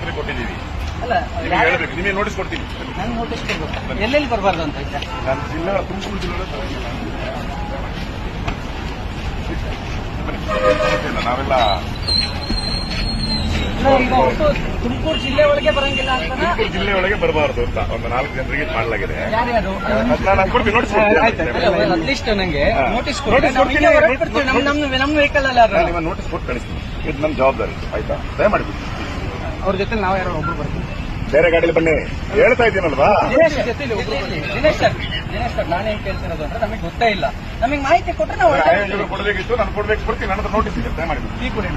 ಪತ್ರ ಕೊಟ್ಟಿದ್ದೀವಿ. ಅಲ್ಲ ನಿಮಗೆ ಹೇಳ್ಬೇಕು, ನಿಮಗೆ ನೋಟಿಸ್ ಕೊಡ್ತೀನಿ. ನಾನು ನೋಟಿಸ್ ಕೊಡ್ಬೇಕು, ಎಲ್ಲೆಲ್ಲಿ ಬರಬಾರ್ದು ಅಂತ ಇದ್ದೆ. ನಾನು ಜಿಲ್ಲಾ ತುಮಕೂರು ಜಿಲ್ಲೆ ನಾವೆಲ್ಲ ಈಗ ಒಟ್ಟು ತುಮಕೂರು ಜಿಲ್ಲೆ ಒಳಗೆ ಬರಂಗಿಲ್ಲ ಅಂತ. ತುಮಕೂರು ಜಿಲ್ಲೆ ಒಳಗೆ ಬರಬಾರದು ಅಂತ ಒಂದು 4 ಜನರಿಗೆ ಮಾಡಲಾಗಿದೆ. ಯಾರ್ಯಾರು ನಾನು ಕೊಡ್ತೀನಿ, ನೋಟಿಸ್ ಅಟ್ಲೀಸ್ಟ್ ನಂಗೆ ನೋಟಿಸ್ ಕೊಡಿ. ನಮ್ಮ ವೆಹಿಕಲ್ ಅಲ್ಲ ನಿಮ್ಮ ನೋಟಿಸ್ ಕೊಟ್ಟು ಕಳಿಸ್ತೀನಿ. ಇದು ನಮ್ಮ ಜವಾಬ್ದಾರಿ, ಆಯ್ತಾ? ದಯಮಾಡಿ ಅವ್ರ ಜೊತೆ ನಾವು ಯಾರೋ ಒಬ್ರು ಬರ್ತೀವಿ. ಬೇರೆ ಗಾಡಿಯಲ್ಲಿ ಬನ್ನಿ ಹೇಳ್ತಾ ಇದ್ದೀನಲ್ವಾ. ದಿನೇಶ್ ಸರ್ ನಾನೇನ್ ಕೇಳ್ತಿರೋದು ಅಂದ್ರೆ ನಮಗೆ ಗೊತ್ತೇ ಇಲ್ಲ. ನಮಗೆ ಮಾಹಿತಿ ಕೊಟ್ಟರೆ ನಾವು ಕೊಡಬೇಕಿತ್ತು, ನಾನು ಕೊಡ್ತೀನಿ. ನನ್ನ ನೋಟಿಸ್ ಇದೆ, ದಯಮಾಡಿ ಈ ಕೊಡಿ.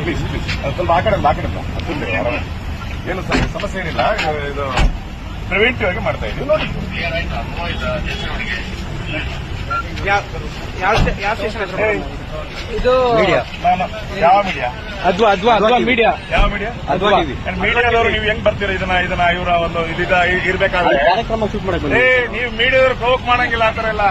ಪ್ಲೀಸ್ ಸ್ವಲ್ಪ ಆ ಕಡೆ ಏನು ಸಮಸ್ಯೆ ಏನಿಲ್ಲ. ಇದು ಪ್ರಿವೆಂಟಿವ್ ಆಗಿ ಮಾಡ್ತಾ ಇದ್ದೀವಿ. ನೋಡಿ ಇದು ಯಾವ ಮೀಡಿಯಾ? ಮೀಡಿಯಾ ಯಾವ ಮೀಡಿಯಾ? ಮೀಡಿಯಾದವರು ನೀವು ಹೆಂಗ್ ಬರ್ತೀರಾ? ಇದನ್ನ ಇವರ ಒಂದು ಇರ್ಬೇಕಾದ್ರೆ ಕಾರ್ಯಕ್ರಮ ಶೂಟ್ ಮಾಡಬೇಕು. ನೀವು ಮೀಡಿಯಾದವ್ರು ಪ್ರವೋಕ್ ಮಾಡಂಗಿಲ್ಲ, ಆ ತರ ಎಲ್ಲ.